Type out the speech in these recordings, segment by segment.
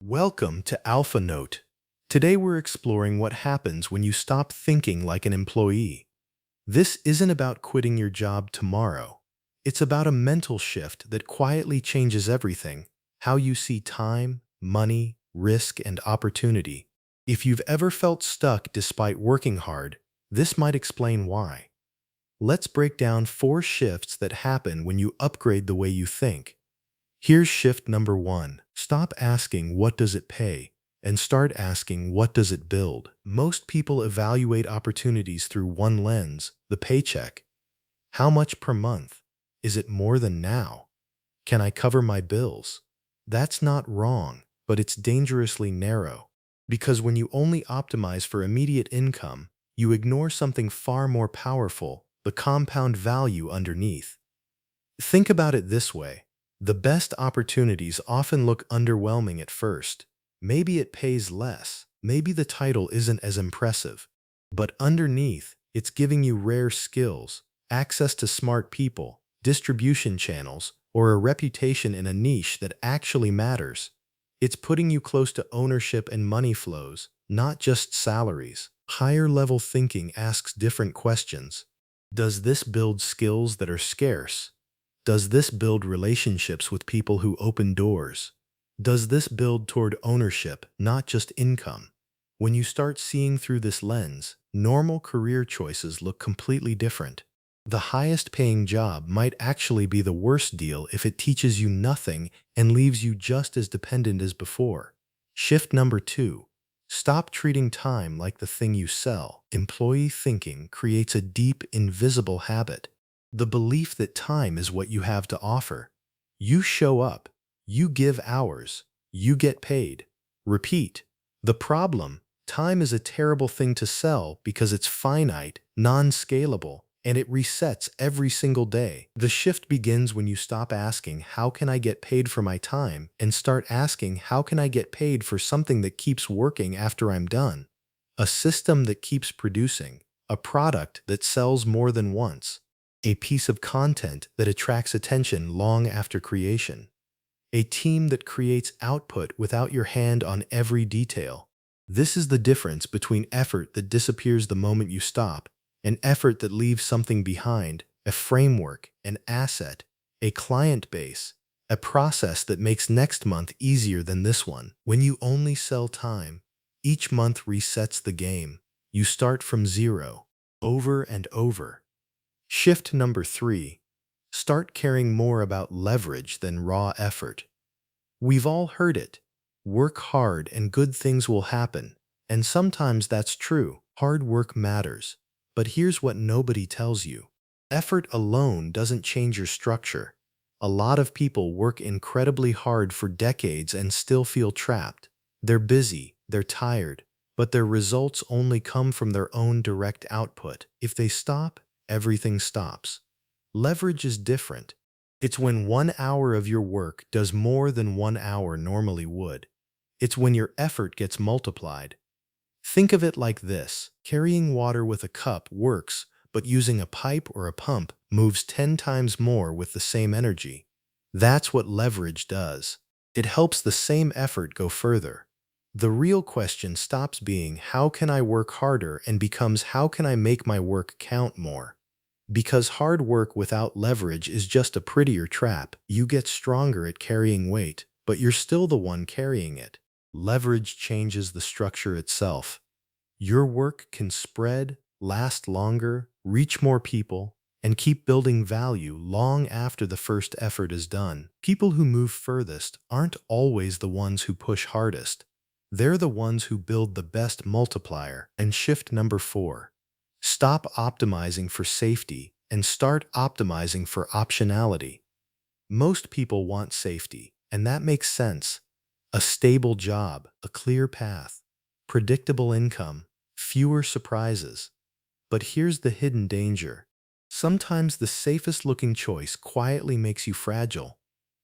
Welcome to Alpha Note. Today we're exploring what happens when you stop thinking like an employee. This isn't about quitting your job tomorrow. It's about a mental shift that quietly changes everything: how you see time, money, risk, and opportunity. If you've ever felt stuck despite working hard, this might explain why. Let's break down 4 shifts that happen when you upgrade the way you think. Here's shift number 1. Stop asking what does it pay and start asking what does it build. Most people evaluate opportunities through one lens: the paycheck. How much per month? Is it more than now? Can I cover my bills? That's not wrong, but it's dangerously narrow. Because when you only optimize for immediate income, you ignore something far more powerful: the compound value underneath. Think about it this way. The best opportunities often look underwhelming at first. Maybe it pays less. Maybe the title isn't as impressive. But underneath, it's giving you rare skills, access to smart people, distribution channels, or a reputation in a niche that actually matters. It's putting you close to ownership and money flows, not just salaries. Higher-level thinking asks different questions. Does this build skills that are scarce? Does this build relationships with people who open doors? Does this build toward ownership, not just income? When you start seeing through this lens, normal career choices look completely different. The highest-paying job might actually be the worst deal if it teaches you nothing and leaves you just as dependent as before. Shift number 2. Stop treating time like the thing you sell. Employee thinking creates a deep, invisible habit: the belief that time is what you have to offer. You show up, you give hours, you get paid. Repeat. The problem: time is a terrible thing to sell because it's finite, non-scalable, and it resets every single day. The shift begins when you stop asking, "How can I get paid for my time?" and start asking, "How can I get paid for something that keeps working after I'm done?" A system that keeps producing, a product that sells more than once, a piece of content that attracts attention long after creation, a team that creates output without your hand on every detail. This is the difference between effort that disappears the moment you stop and effort that leaves something behind: a framework, an asset, a client base, a process that makes next month easier than this one. When you only sell time, each month resets the game. You start from zero, over and over. Shift number 3. Start caring more about leverage than raw effort. We've all heard it. Work hard and good things will happen. And sometimes that's true. Hard work matters. But here's what nobody tells you. Effort alone doesn't change your structure. A lot of people work incredibly hard for decades and still feel trapped. They're busy, they're tired, but their results only come from their own direct output. If they stop, everything stops. Leverage is different. It's when 1 hour of your work does more than 1 hour normally would. It's when your effort gets multiplied. Think of it like this: carrying water with a cup works, but using a pipe or a pump moves 10 times more with the same energy. That's what leverage does. It helps the same effort go further. The real question stops being, "How can I work harder?" and becomes, "How can I make my work count more?" Because hard work without leverage is just a prettier trap. You get stronger at carrying weight, but you're still the one carrying it. Leverage changes the structure itself. Your work can spread, last longer, reach more people, and keep building value long after the first effort is done. People who move furthest aren't always the ones who push hardest. They're the ones who build the best multiplier. And shift number 4. Stop optimizing for safety and start optimizing for optionality. Most people want safety, and that makes sense. A stable job, a clear path, predictable income, fewer surprises. But here's the hidden danger. Sometimes the safest-looking choice quietly makes you fragile.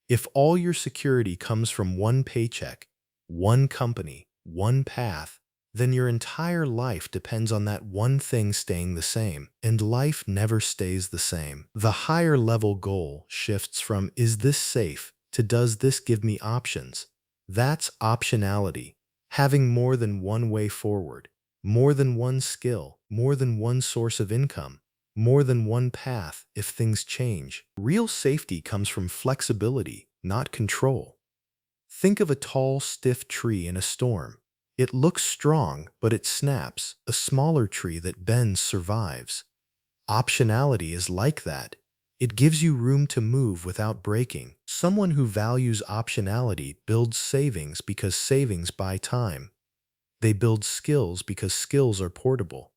If all your security comes from one paycheck, one company, one path, then your entire life depends on that one thing staying the same. And life never stays the same. The higher level goal shifts from "is this safe" to "does this give me options?" That's optionality, having more than one way forward, more than one skill, more than one source of income, more than one path if things change. Real safety comes from flexibility, not control. Think of a tall, stiff tree in a storm. It looks strong, but it snaps. A smaller tree that bends survives. Optionality is like that. It gives you room to move without breaking. Someone who values optionality builds savings because savings buy time. They build skills because skills are portable.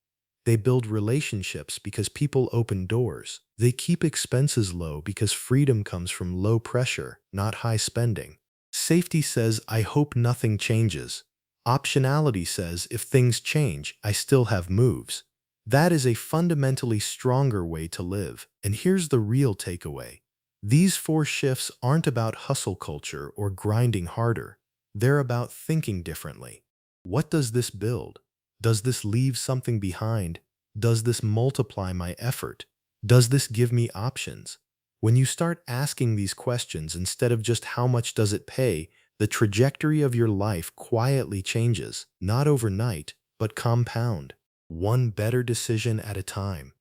They build relationships because people open doors. They keep expenses low because freedom comes from low pressure, not high spending. Safety says, I hope nothing changes. Optionality says, if things change, I still have moves. That is a fundamentally stronger way to live. And here's the real takeaway. These 4 shifts aren't about hustle culture or grinding harder. They're about thinking differently. What does this build? Does this leave something behind? Does this multiply my effort? Does this give me options? When you start asking these questions instead of just how much does it pay, the trajectory of your life quietly changes, not overnight, but compound. One better decision at a time.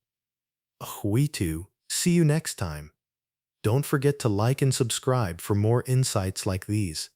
We too. See you next time. Don't forget to like and subscribe for more insights like these.